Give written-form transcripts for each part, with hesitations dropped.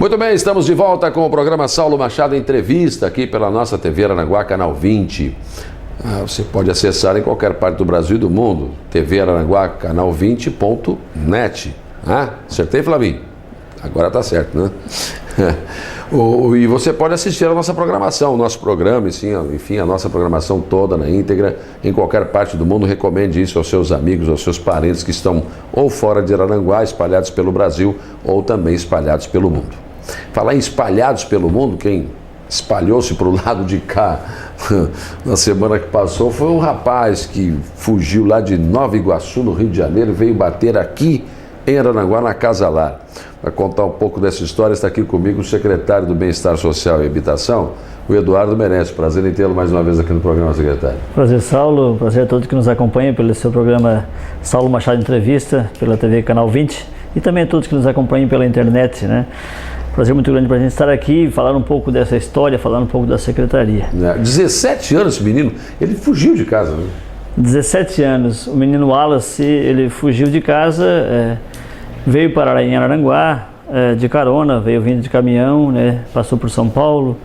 Muito bem, estamos de volta com o programa Saulo Machado Entrevista, aqui pela nossa TV Aranaguá, canal 20. Você pode acessar em qualquer parte do Brasil e do mundo, TV Aranaguá, canal 20.net. Acertei, Flavinho? Agora tá certo, né? E você pode assistir a nossa programação, o nosso programa, enfim, a nossa programação toda na íntegra, em qualquer parte do mundo. Recomende isso aos seus amigos, aos seus parentes que estão ou fora de Araranguá, espalhados pelo Brasil, ou também espalhados pelo mundo. Falar em espalhados pelo mundo, quem espalhou-se para o lado de cá na semana que passou foi um rapaz que fugiu lá de Nova Iguaçu, no Rio de Janeiro, e veio bater aqui em Araranguá, na Casa Lar. Para contar um pouco dessa história, está aqui comigo o secretário do Bem-Estar Social e Habitação, o Eduardo Meirelles. Prazer em tê-lo mais uma vez aqui no programa, secretário. Prazer, Saulo. Prazer a todos que nos acompanham pelo seu programa Saulo Machado Entrevista, pela TV Canal 20, e também a todos que nos acompanham pela internet, né? Prazer muito grande para a gente estar aqui, falar um pouco dessa história, falar um pouco da secretaria. 17 anos esse menino, ele fugiu de casa, né? 17 anos, o menino Wallace, ele fugiu de casa, veio parar em Araranguá, de carona, veio vindo de caminhão, né? Passou por São Paulo,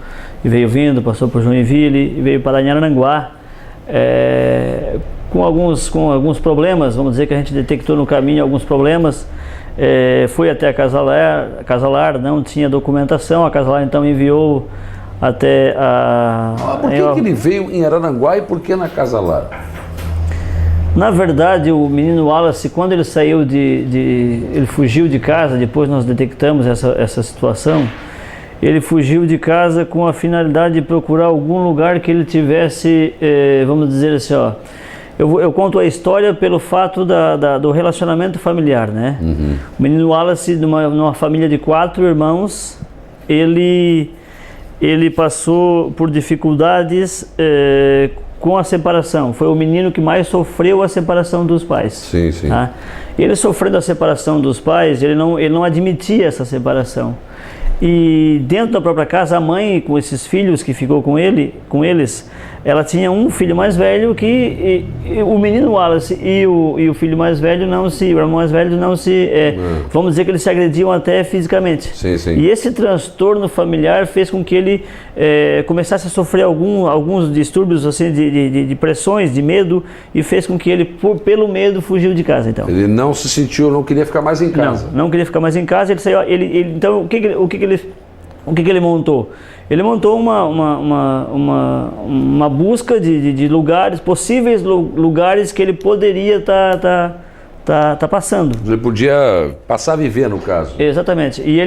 e veio vindo, passou por Joinville, e veio parar em Araranguá, com alguns problemas, vamos dizer que a gente detectou no caminho alguns problemas. Foi até a Casa Lar, não tinha documentação, a Casa Lar então enviou até a... Por que ele veio em Araranguá e por que na Casa Lar? Na verdade, o menino Wallace, quando ele saiu ele fugiu de casa, depois nós detectamos essa situação, ele fugiu de casa com a finalidade de procurar algum lugar que ele tivesse, vamos dizer assim, eu conto a história pelo fato do relacionamento familiar, né? Uhum. O menino Wallace, numa família de 4 irmãos, ele passou por dificuldades com a separação. Foi o menino que mais sofreu a separação dos pais. Sim, sim. Tá? Ele sofrendo a separação dos pais, ele não admitia essa separação. E dentro da própria casa, a mãe, com esses filhos que ficou com eles, ela tinha um filho mais velho que o menino Wallace e o filho mais velho o irmão mais velho vamos dizer que eles se agrediam até fisicamente. Sim, sim. E esse transtorno familiar fez com que ele começasse a sofrer alguns distúrbios assim, de pressões, de medo, e fez com que ele, pelo medo, fugiu de casa. Então ele não se sentiu, não queria ficar mais em casa. Não queria ficar mais em casa. Ele saiu. Então o que ele montou? Ele montou uma busca de lugares, possíveis lugares que ele poderia estar passando. Ele podia passar a viver, no caso. Exatamente. E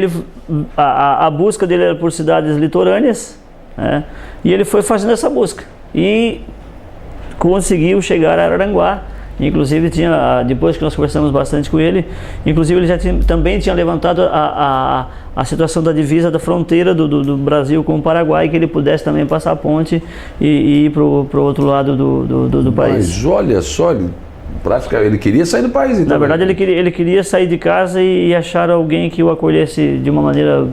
a busca dele era por cidades litorâneas, né? E ele foi fazendo essa busca e conseguiu chegar a Araranguá. Inclusive, depois que nós conversamos bastante com ele, inclusive ele já também tinha levantado a situação da divisa da fronteira do Brasil com o Paraguai, que ele pudesse também passar a ponte e ir para o outro lado do país. Mas olha só, ele queria sair do país, então. Na verdade, ele queria sair de casa e achar alguém que o acolhesse de uma maneira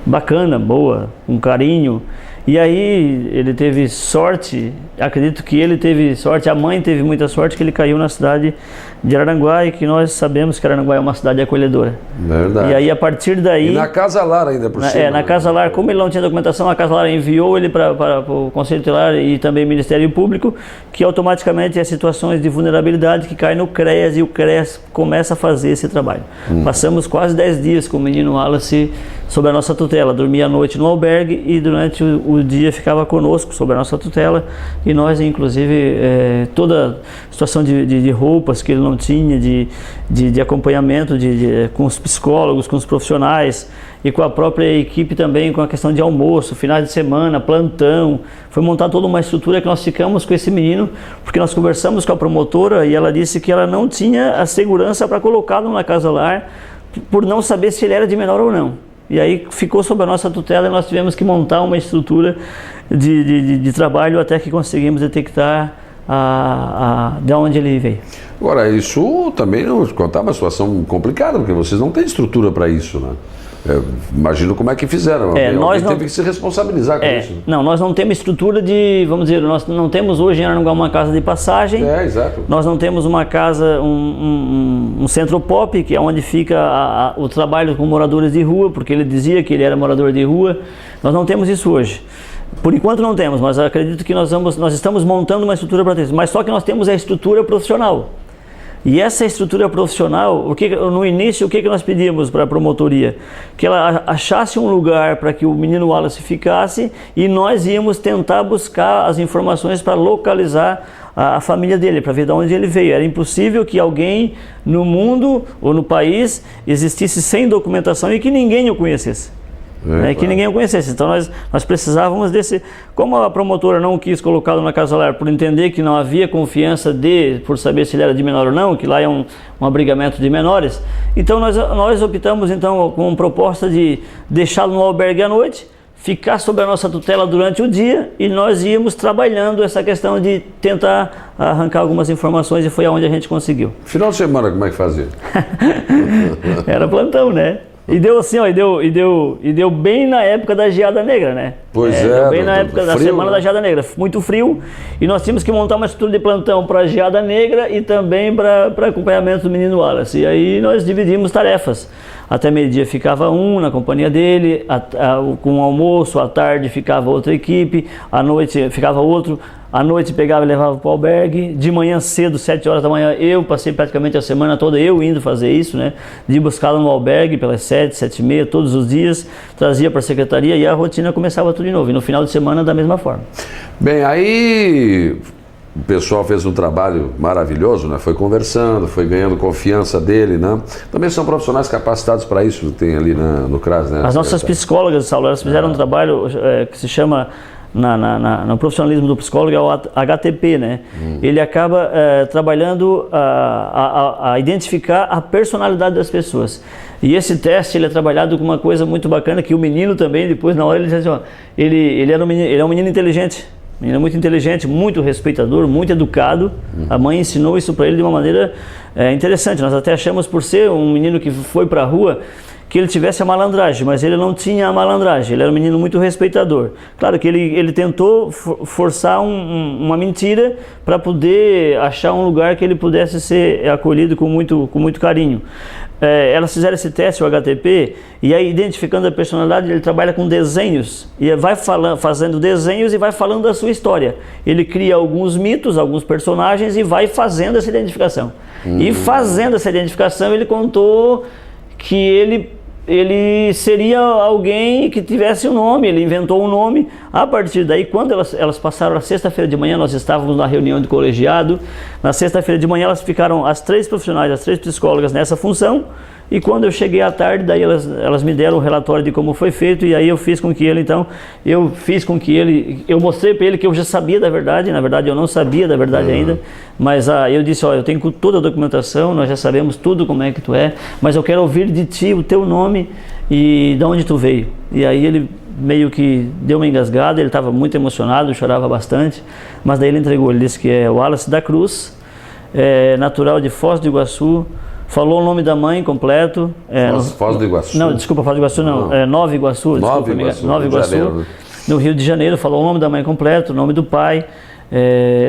bacana, boa, com carinho. E aí ele teve sorte, acredito que ele teve sorte, a mãe teve muita sorte, que ele caiu na cidade de Araranguá, e que nós sabemos que Araranguá é uma cidade acolhedora. Verdade. E aí, a partir daí... E na Casa Lar ainda, por cima. Na Casa Lar, como ele não tinha documentação, a Casa Lar enviou ele para o Conselho Tutelar e também Ministério Público, que automaticamente é situações de vulnerabilidade que caem no CREAS, e o CREAS começa a fazer esse trabalho. Passamos quase 10 dias com o menino Wallace sob a nossa tutela. Dormia à noite no albergue e durante o dia ficava conosco sob a nossa tutela, e nós, inclusive, toda a situação de roupas que ele não tinha, de acompanhamento com os psicólogos, com os profissionais e com a própria equipe também, com a questão de almoço, finais de semana, plantão. Foi montar toda uma estrutura que nós ficamos com esse menino, porque nós conversamos com a promotora e ela disse que ela não tinha a segurança para colocá-lo na Casa Lar, por não saber se ele era de menor ou não. E aí ficou sob a nossa tutela e nós tivemos que montar uma estrutura de trabalho até que conseguimos detectar de onde ele veio. Agora, isso também nos contar uma situação complicada, porque vocês não têm estrutura para isso, né? Imagino como é que fizeram. Nós teve que se responsabilizar com isso. Não, nós não temos estrutura de, vamos dizer, nós não temos hoje em Araranguá uma casa de passagem. Exato. Nós não temos uma casa, um centro pop, que é onde fica o trabalho com moradores de rua, porque ele dizia que ele era morador de rua. Nós não temos isso hoje. Por enquanto não temos, mas acredito que nós estamos montando uma estrutura para isso. Mas só que nós temos a estrutura profissional. E essa estrutura profissional, no início, o que nós pedimos para a promotoria? Que ela achasse um lugar para que o menino Wallace ficasse e nós íamos tentar buscar as informações para localizar a família dele, para ver de onde ele veio. Era impossível que alguém no mundo ou no país existisse sem documentação e que ninguém o conhecesse. Que ninguém o conhecesse. Então nós precisávamos desse. Como a promotora não quis colocá-lo na casa lar por entender que não havia confiança por saber se ele era de menor ou não, que lá é um abrigamento de menores, então nós optamos então com proposta de deixá-lo no albergue à noite, ficar sob a nossa tutela durante o dia, e nós íamos trabalhando essa questão de tentar arrancar algumas informações, e foi aonde a gente conseguiu. Final de semana, como é que fazia? Era plantão, né? E deu assim, ó, e deu bem na época da geada negra, né? Deu bem na época da semana da geada negra, muito frio, e nós tínhamos que montar uma estrutura de plantão para a geada negra e também para acompanhamento do menino Wallace. E aí nós dividimos tarefas. Até meio-dia ficava um na companhia dele, com o almoço, à tarde ficava outra equipe, à noite ficava outro. À noite pegava e levava para o albergue. De manhã cedo, 7 horas da manhã, eu passei praticamente a semana toda eu indo fazer isso, né? De buscá-lo no albergue pelas 7, 7h30, todos os dias, trazia para a secretaria e a rotina começava tudo de novo. E no final de semana da mesma forma. Bem, aí o pessoal fez um trabalho maravilhoso, né? Foi conversando, foi ganhando confiança dele, né? Também são profissionais capacitados para isso, tem ali no CRAS, né? As nossas psicólogas, Saulo, elas fizeram um trabalho que se chama... no profissionalismo do psicólogo é o HTP, né? Ele acaba trabalhando a identificar a personalidade das pessoas. E esse teste ele é trabalhado com uma coisa muito bacana, que o menino também, depois na hora ele diz assim, ó, ele é um menino inteligente. Menino muito inteligente, muito respeitador, muito educado. A mãe ensinou isso para ele de uma maneira interessante. Nós até achamos, por ser um menino que foi para a rua, que ele tivesse a malandragem, mas ele não tinha a malandragem, ele era um menino muito respeitador. Claro que ele tentou forçar uma mentira para poder achar um lugar que ele pudesse ser acolhido com muito carinho. Elas fizeram esse teste, o HTP, e aí identificando a personalidade, ele trabalha com desenhos, e vai fazendo desenhos e vai falando da sua história. Ele cria alguns mitos, alguns personagens e vai fazendo essa identificação. E fazendo essa identificação, ele contou que ele seria alguém que tivesse um nome, ele inventou um nome. A partir daí, quando elas passaram a sexta-feira de manhã, nós estávamos na reunião de colegiado, na sexta-feira de manhã elas ficaram, as 3 profissionais, as 3 psicólogas nessa função, e quando eu cheguei à tarde, daí elas me deram o relatório de como foi feito, e aí eu fiz com que ele, eu mostrei para ele que eu já sabia da verdade, na verdade eu não sabia da verdade ainda, mas eu disse, ó, eu tenho toda a documentação, nós já sabemos tudo como é que tu é, mas eu quero ouvir de ti o teu nome e de onde tu veio. E aí ele meio que deu uma engasgada, ele estava muito emocionado, chorava bastante, mas daí ele entregou, ele disse que é Wallace da Cruz, natural de Foz do Iguaçu. Falou o nome da mãe completo. Foz do Iguaçu? Não, desculpa, Foz do Iguaçu não. Nova Iguaçu. Nova Iguaçu, no Rio de Janeiro. Falou o nome da mãe completo, o nome do pai.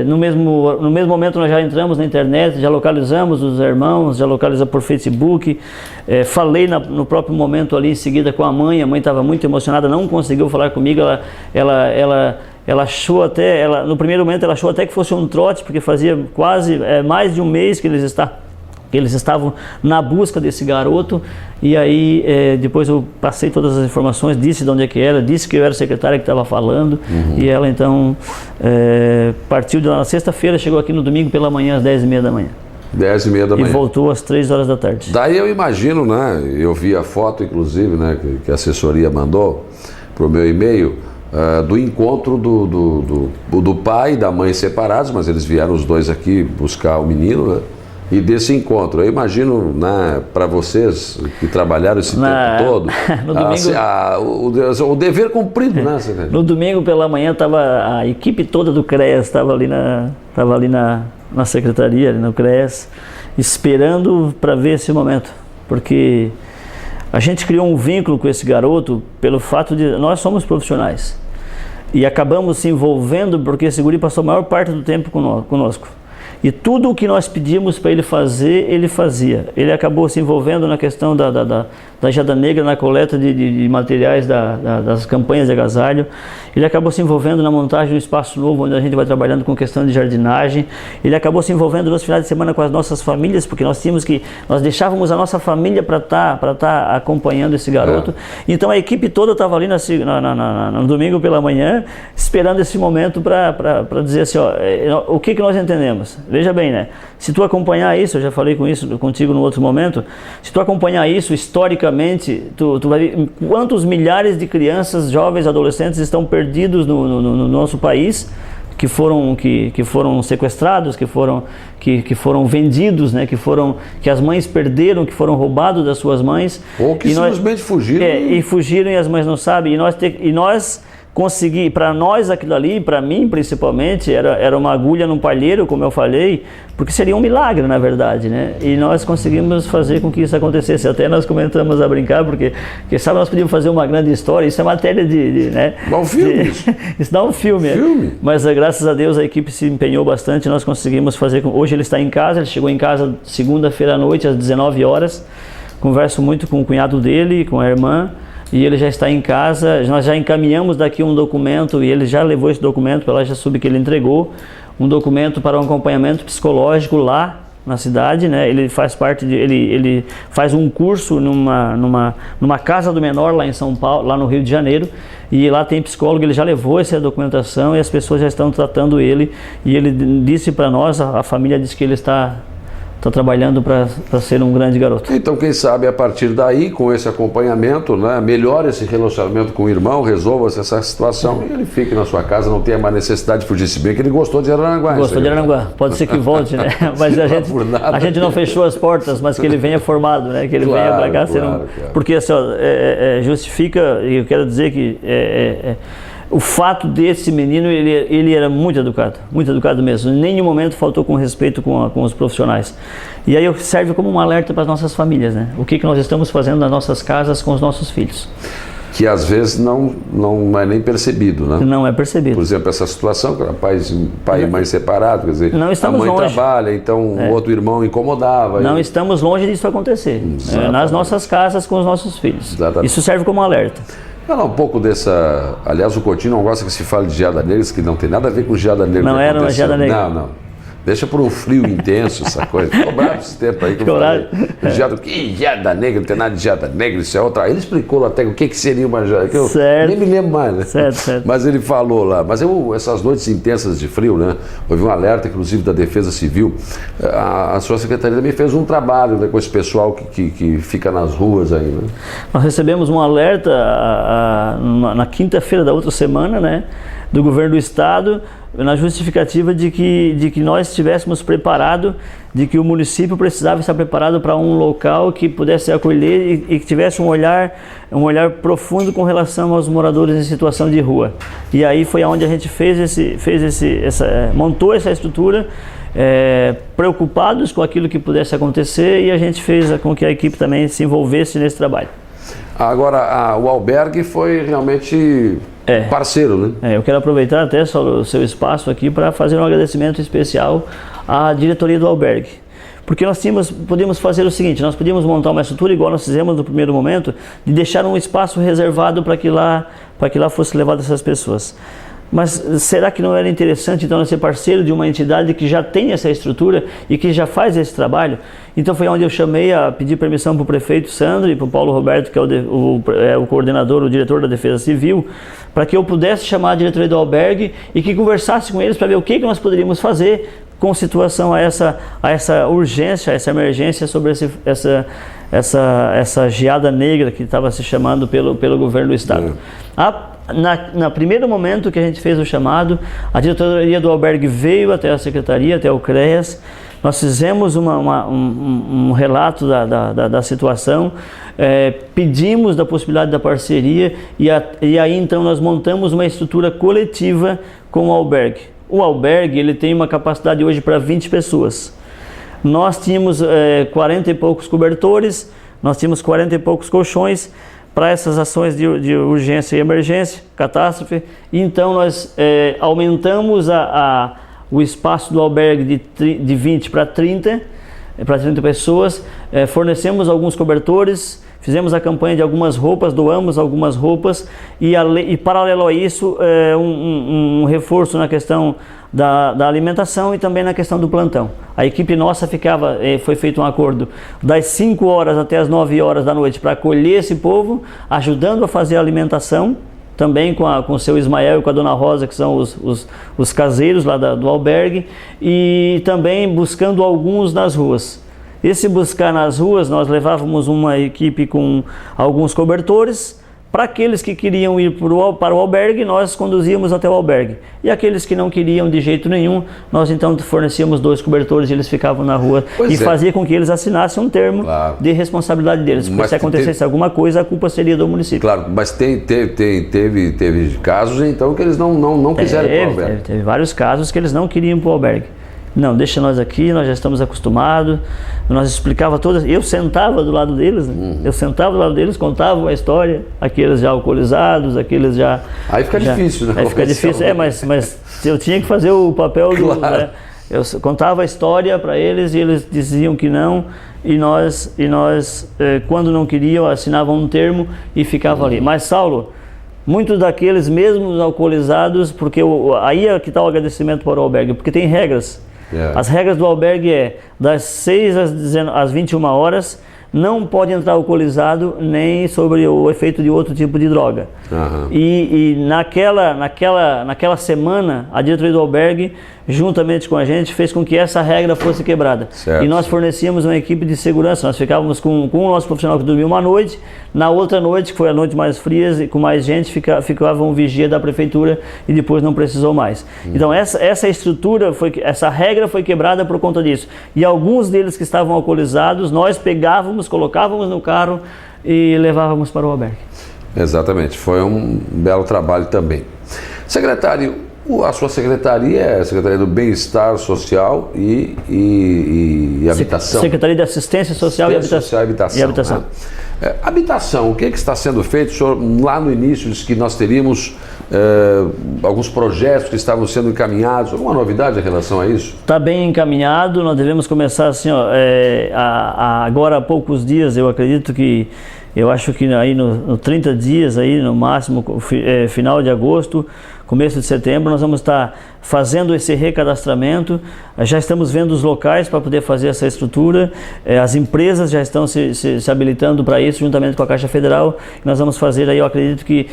No mesmo momento nós já entramos na internet, já localizamos os irmãos, já localizamos por Facebook. Falei no próprio momento ali em seguida com a mãe estava muito emocionada, não conseguiu falar comigo. Ela achou até, no primeiro momento ela achou até que fosse um trote, porque fazia quase mais de um mês que eles estavam na busca desse garoto. E aí depois eu passei todas as informações, disse de onde é que era, disse que eu era a secretária que estava falando. E ela então partiu de lá na sexta-feira, chegou aqui no domingo pela manhã às 10h30 da manhã. 10h30 da manhã. E voltou às 3 horas da tarde. Daí eu imagino, né, eu vi a foto inclusive, né, que a assessoria mandou para o meu e-mail, do encontro do pai e da mãe separados, mas eles vieram os dois aqui buscar o menino, né? E desse encontro, eu imagino, né, para vocês que trabalharam esse tempo todo, o dever cumprido, né? No domingo pela manhã a equipe toda do CREAS estava ali na secretaria, ali no CREAS, esperando para ver esse momento, porque A gente criou um vínculo com esse garoto pelo fato de nós somos profissionais. E acabamos se envolvendo porque esse guri passou a maior parte do tempo conosco. E tudo o que nós pedimos para ele fazer, ele fazia. Ele acabou se envolvendo na questão da Geada Negra, na coleta de materiais das campanhas de agasalho. Ele acabou se envolvendo na montagem de um espaço novo, onde a gente vai trabalhando com questão de jardinagem. Ele acabou se envolvendo nos finais de semana com as nossas famílias, porque nós deixávamos a nossa família para tá acompanhando esse garoto. Então a equipe toda estava ali no domingo pela manhã, esperando esse momento para dizer assim, o que nós entendemos. Veja bem, né? Se tu acompanhar isso, eu já falei contigo no outro momento, se tu acompanhar isso historicamente, tu vai ver quantos milhares de crianças, jovens, adolescentes estão perdidos no nosso país, que foram sequestrados, que foram vendidos, né? Que as mães perderam, que foram roubados das suas mães. Ou que simplesmente fugiram. E fugiram e as mães não sabem. E nós conseguir, para nós aquilo ali, para mim principalmente, era uma agulha num palheiro, como eu falei, porque seria um milagre, na verdade, né? E nós conseguimos fazer com que isso acontecesse. Até nós comentamos a brincar, porque sabe, nós podíamos fazer uma grande história, isso é matéria né? Dá um filme. Isso dá um filme. Mas graças a Deus a equipe se empenhou bastante, nós conseguimos fazer. Hoje ele está em casa, ele chegou em casa segunda-feira à noite, às 19 horas. Converso muito com o cunhado dele, com a irmã. E ele já está em casa, nós já encaminhamos daqui um documento, e ele já levou esse documento, ela já soube que ele entregou, um documento para um acompanhamento psicológico lá na cidade, né? Ele faz parte ele faz um curso numa casa do menor lá em São Paulo, lá no Rio de Janeiro, e lá tem psicólogo, ele já levou essa documentação e as pessoas já estão tratando ele, e ele disse para nós, a família disse que ele está trabalhando para ser um grande garoto. Então, quem sabe, a partir daí, com esse acompanhamento, né, melhore esse relacionamento com o irmão, resolva-se essa situação e ele fique na sua casa, não tenha mais necessidade de fugir. Se bem que ele gostou de Araranguá. Gostou de Araranguá. Pode ser que volte, né? Mas a gente não fechou as portas, mas que ele venha formado, né? Que ele venha para cá. Claro. Porque assim, justifica, e eu quero dizer que o fato desse menino, ele era muito educado mesmo. Em nenhum momento faltou com respeito com os profissionais. E aí serve como um alerta para as nossas famílias, né? O que nós estamos fazendo nas nossas casas com os nossos filhos. Que às vezes não é nem percebido, né? Não é percebido. Por exemplo, essa situação, pai e mãe separados, quer dizer, não estamos a mãe longe. Trabalha, então o outro irmão incomodava. Não estamos longe disso acontecer. Nas nossas casas com os nossos filhos. Exatamente. Isso serve como um alerta. Fala um pouco dessa... Aliás, o Coutinho não gosta que se fale de geada negra, que não tem nada a ver com geada negra. Não era uma geada negra. Não. Deixa por um frio intenso essa coisa. Ficou bravo esse tempo aí que eu falei. Que geada negra, não tem nada de geada negra, isso é outra. Ele explicou lá até o que seria uma geada negra. Eu nem me lembro mais, né? Certo. Mas ele falou lá. Mas essas noites intensas de frio, né? Houve um alerta, inclusive, da Defesa Civil. A sua secretaria também fez um trabalho, né, com esse pessoal que fica nas ruas aí, né? Nós recebemos um alerta na quinta-feira da outra semana, né? Do governo do estado, na justificativa de que nós estivéssemos preparados, de que o município precisava estar preparado para um local que pudesse acolher e que tivesse um olhar profundo com relação aos moradores em situação de rua. E aí foi onde a gente montou essa estrutura, preocupados com aquilo que pudesse acontecer, e a gente fez com que a equipe também se envolvesse nesse trabalho. Agora, o albergue foi realmente parceiro, né? Eu quero aproveitar até o seu espaço aqui para fazer um agradecimento especial à diretoria do albergue. Porque nós podíamos fazer o seguinte, nós podíamos montar uma estrutura igual nós fizemos no primeiro momento, de deixar um espaço reservado para que lá fosse levado essas pessoas. Mas será que não era interessante então ser parceiro de uma entidade que já tem essa estrutura e que já faz esse trabalho? Então foi onde eu chamei a pedir permissão para o prefeito Sandro e para o Paulo Roberto, que é o coordenador, o diretor da Defesa Civil, para que eu pudesse chamar a diretoria do albergue e que conversasse com eles para ver o que nós poderíamos fazer com situação a essa urgência, a essa emergência sobre essa geada negra que estava se chamando pelo governo do estado. No primeiro momento que a gente fez o chamado, a diretoria do albergue veio até a secretaria, até o CREAS, nós fizemos um relato da situação, pedimos da possibilidade da parceria e aí então nós montamos uma estrutura coletiva com o albergue. O albergue ele tem uma capacidade hoje para 20 pessoas. Nós tínhamos 40 e poucos cobertores, nós tínhamos 40 e poucos colchões para essas ações de urgência e emergência, catástrofe, e então nós aumentamos o espaço do albergue de 20 para 30 pessoas, fornecemos alguns cobertores, fizemos a campanha de algumas roupas, doamos algumas roupas e paralelo a isso, um reforço na questão da alimentação e também na questão do plantão. A equipe nossa foi feito um acordo das 5 horas até as 9 horas da noite para acolher esse povo, ajudando a fazer a alimentação, também com o seu Ismael e com a dona Rosa, que são os caseiros lá do albergue, e também buscando alguns nas ruas. Esse buscar nas ruas, nós levávamos uma equipe com alguns cobertores. Para aqueles que queriam ir para o albergue, nós conduzíamos até o albergue. E aqueles que não queriam de jeito nenhum, nós então fornecíamos 2 cobertores e eles ficavam na rua. Fazia com que eles assinassem um termo de responsabilidade deles. Porque se acontecesse alguma coisa, a culpa seria do município. Claro, mas teve casos então que eles não quiseram ir para o albergue. Teve vários casos que eles não queriam ir para o albergue. Não, deixa nós aqui, nós já estamos acostumados. Nós explicava todas, eu sentava do lado deles, né? Eu sentava do lado deles, contava uma história, aqueles já alcoolizados, aqueles já... Aí fica difícil, né? Aí fica difícil, mas eu tinha que fazer o papel do... Né? Eu contava a história para eles e eles diziam que não, e nós quando não queriam, assinavam um termo e ficavam ali. Mas, Saulo, muitos daqueles mesmos alcoolizados, porque aí é que está o agradecimento para o albergue, porque tem regras. As regras do albergue das 6 às 21 horas, não pode entrar alcoolizado nem sobre o efeito de outro tipo de droga. E naquela semana, a diretoria do albergue, juntamente com a gente, fez com que essa regra fosse quebrada. Certo. E nós fornecíamos uma equipe de segurança. Nós ficávamos com o nosso profissional que dormiu uma noite, na outra noite, que foi a noite mais fria, e com mais gente, ficava um vigia da prefeitura e depois não precisou mais. Então essa estrutura, essa regra foi quebrada por conta disso. E alguns deles que estavam alcoolizados, nós pegávamos, colocávamos no carro e levávamos para o albergue. Exatamente, foi um belo trabalho também. Secretário, a sua secretaria é a Secretaria do Bem-Estar Social e Habitação. Secretaria de Assistência Social e Habitação. Né? Habitação, o que está sendo feito? O senhor, lá no início, disse que nós teríamos alguns projetos que estavam sendo encaminhados. Alguma novidade em relação a isso? Está bem encaminhado, nós devemos começar assim, agora há poucos dias, eu acho que aí no 30 dias, aí no máximo, final de agosto, começo de setembro, nós vamos estar fazendo esse recadastramento. Já estamos vendo os locais para poder fazer essa estrutura, as empresas já estão se habilitando para isso, juntamente com a Caixa Federal. Nós vamos fazer aí, eu acredito que,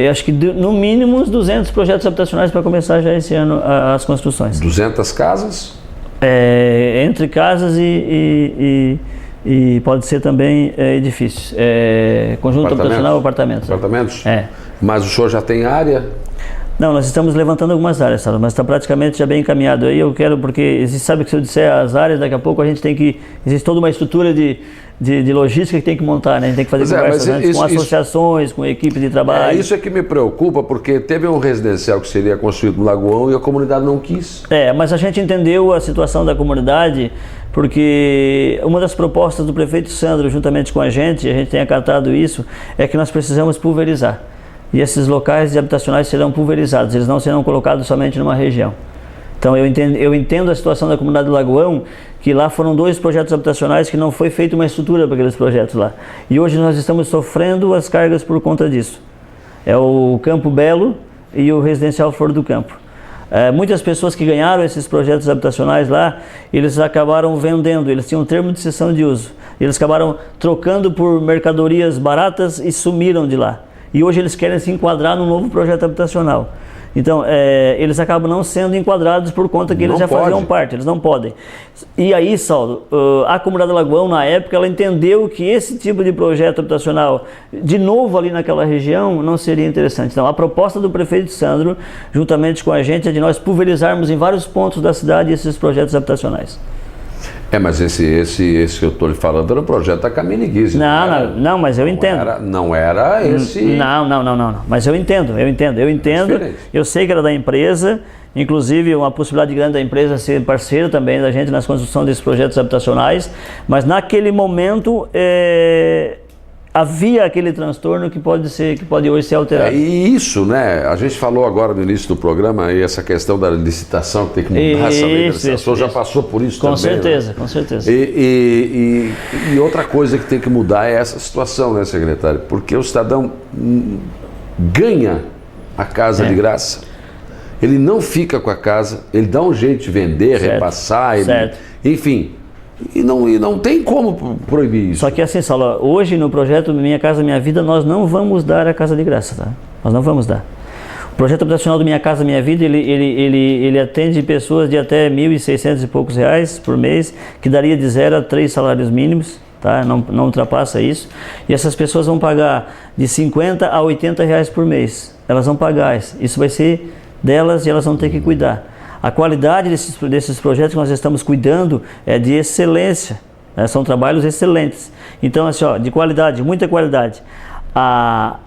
acho que no mínimo uns 200 projetos habitacionais para começar já esse ano as construções. 200 casas? Entre casas e pode ser também edifícios, conjunto habitacional ou apartamentos. Apartamentos? Mas o senhor já tem área? Não, nós estamos levantando algumas áreas, mas está praticamente já bem encaminhado aí. Eu quero, porque sabe que se eu disser as áreas, daqui a pouco a gente existe toda uma estrutura de logística que tem que montar, né? A gente tem que fazer conversas antes com associações, com equipe de trabalho. Isso é que me preocupa, porque teve um residencial que seria construído no Lagoão e a comunidade não quis. Mas a gente entendeu a situação da comunidade, porque uma das propostas do prefeito Sandro, juntamente com a gente tem acatado isso, é que nós precisamos pulverizar. E esses locais habitacionais serão pulverizados, eles não serão colocados somente numa região. Então eu entendo a situação da comunidade do Lagoão, que lá foram 2 projetos habitacionais que não foi feita uma estrutura para aqueles projetos lá. E hoje nós estamos sofrendo as cargas por conta disso. É o Campo Belo e o Residencial Flor do Campo. Muitas pessoas que ganharam esses projetos habitacionais lá, eles acabaram vendendo, eles tinham um termo de cessão de uso. Eles acabaram trocando por mercadorias baratas e sumiram de lá. E hoje eles querem se enquadrar num novo projeto habitacional. Então, eles acabam não sendo enquadrados por conta que eles já faziam parte, eles não podem. E aí, Saulo, a comunidade do Lagoão, na época, ela entendeu que esse tipo de projeto habitacional, de novo ali naquela região, não seria interessante. Então, a proposta do prefeito Sandro, juntamente com a gente, é de nós pulverizarmos em vários pontos da cidade esses projetos habitacionais. Mas esse que eu estou lhe falando era um projeto da Camille Guise. Não, mas eu entendo. Não era esse... Não, mas eu entendo. Eu sei que era da empresa, inclusive uma possibilidade grande da empresa ser parceiro também da gente nas construções desses projetos habitacionais, mas naquele momento havia aquele transtorno que pode hoje ser alterado. E isso, né? A gente falou agora no início do programa e essa questão da licitação que tem que mudar essa lei da licitação, já passou por isso também. Com certeza. E outra coisa que tem que mudar é essa situação, né, secretário? Porque o cidadão ganha a casa de graça. Ele não fica com a casa, ele dá um jeito de vender, repassar, enfim. E não tem como proibir isso. Só que assim, Saulo, hoje no projeto Minha Casa Minha Vida, nós não vamos dar a casa de graça, tá? Nós não vamos dar. O projeto habitacional do Minha Casa Minha Vida, ele atende pessoas de até R$ 1.600 e poucos por mês, que daria de 0 a 3 salários mínimos, tá? Não ultrapassa isso. E essas pessoas vão pagar de 50 a 80 reais por mês. Elas vão pagar isso vai ser delas e elas vão ter que cuidar. A qualidade desses projetos que nós estamos cuidando é de excelência, né? São trabalhos excelentes. Então, assim, de qualidade, muita qualidade.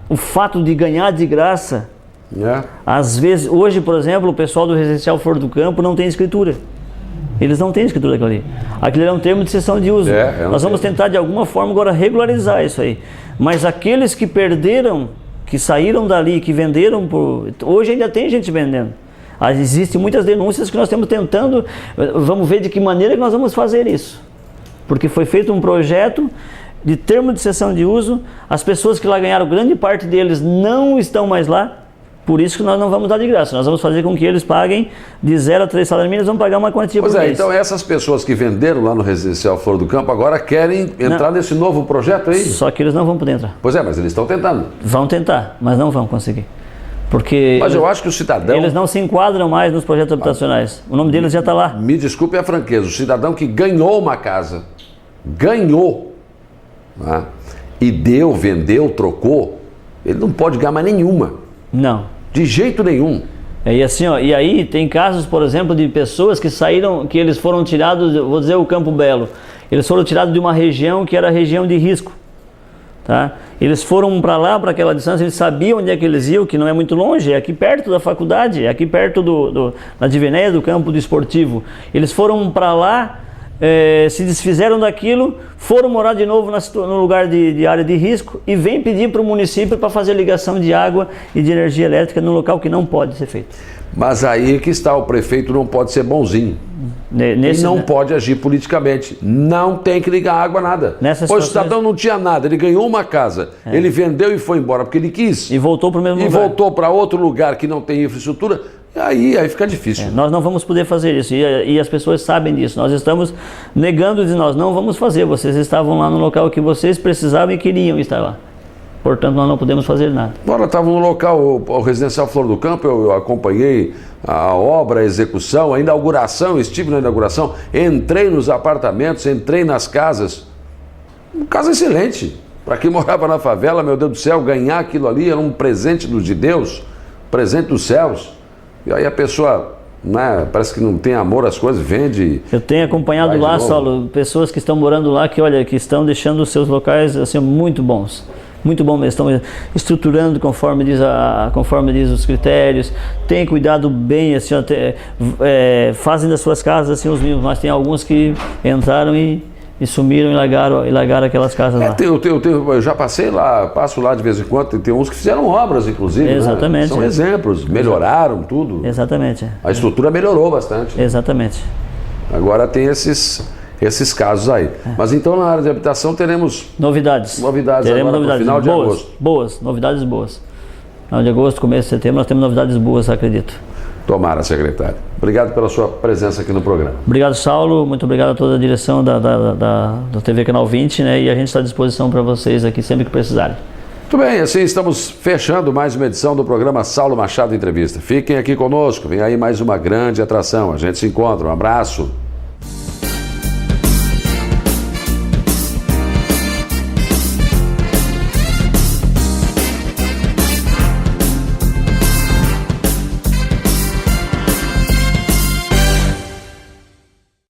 O fato de ganhar de graça, às vezes, hoje, por exemplo, o pessoal do Residencial Flor do Campo não tem escritura. Eles não têm escritura daquilo ali. Aquilo é um termo de cessão de uso. Nós vamos tentar, de alguma forma, agora regularizar isso aí. Mas aqueles que perderam, que saíram dali, que venderam, hoje ainda tem gente vendendo. Existem muitas denúncias que nós estamos tentando, vamos ver de que maneira que nós vamos fazer isso. Porque foi feito um projeto de termo de cessão de uso, as pessoas que lá ganharam, grande parte deles não estão mais lá, por isso que nós não vamos dar de graça. Nós vamos fazer com que eles paguem de 0 a 3 salários mínimos, vão pagar uma quantia por mês. Então essas pessoas que venderam lá no Residencial Flor do Campo agora querem entrar nesse novo projeto aí? Só que eles não vão poder entrar. Mas eles estão tentando. Vão tentar, mas não vão conseguir. Mas eu acho que o cidadão... Eles não se enquadram mais nos projetos habitacionais. O nome deles já está lá. Me desculpe a franqueza, o cidadão que ganhou uma casa, né, e vendeu, trocou, ele não pode ganhar mais nenhuma. Não. De jeito nenhum. E assim, e aí tem casos, por exemplo, de pessoas que saíram, que eles foram tirados, vou dizer o Campo Belo, eles foram tirados de uma região que era região de risco. Tá? Eles foram para lá, para aquela distância, eles sabiam onde é que eles iam, que não é muito longe, é aqui perto da faculdade, é aqui perto da Divinéia, do campo do esportivo. Eles foram para lá, se desfizeram daquilo, foram morar de novo no lugar de área de risco e vêm pedir para o município para fazer ligação de água e de energia elétrica num local que não pode ser feito. Mas aí que está, o prefeito não pode ser bonzinho. E não pode agir politicamente. Não tem que ligar água, nada. Pois o cidadão não tinha nada, ele ganhou uma casa, ele vendeu e foi embora porque ele quis. E voltou para o mesmo lugar. E voltou para outro lugar que não tem infraestrutura, aí fica difícil. Nós não vamos poder fazer isso e as pessoas sabem disso. Nós estamos negando de nós não vamos fazer. Vocês estavam lá no local que vocês precisavam e queriam estar lá. Portanto, nós não podemos fazer nada. Agora, estava no local, o Residencial Flor do Campo, eu acompanhei a obra, a execução, a inauguração, estive na inauguração, entrei nos apartamentos, entrei nas casas. Uma casa excelente. Para quem morava na favela, meu Deus do céu, ganhar aquilo ali era um presente de Deus, presente dos céus. E aí a pessoa, né, parece que não tem amor às coisas, vende. Eu tenho acompanhado lá, Saulo, pessoas que estão morando lá, que estão deixando os seus locais assim, muito bons. Muito bom mesmo, estão estruturando conforme diz os critérios, tem cuidado bem, assim, fazem das suas casas assim os mínimos, mas tem alguns que entraram e sumiram e largaram aquelas casas lá. Eu já passei lá, passo lá de vez em quando, tem uns que fizeram obras, inclusive. Exatamente. Né? São exemplos, melhoraram tudo. Exatamente. A estrutura melhorou bastante. Exatamente. Agora tem esses casos aí. Mas então na área de habitação teremos novidades. Teremos agora novidades no final de agosto. Boas, novidades boas. Final de agosto, começo de setembro, nós temos novidades boas, acredito. Tomara, secretário. Obrigado pela sua presença aqui no programa. Obrigado, Saulo. Muito obrigado a toda a direção do TV Canal 20, né? E a gente está à disposição para vocês aqui sempre que precisarem. Muito bem, assim estamos fechando mais uma edição do programa Saulo Machado Entrevista. Fiquem aqui conosco, vem aí mais uma grande atração. A gente se encontra. Um abraço.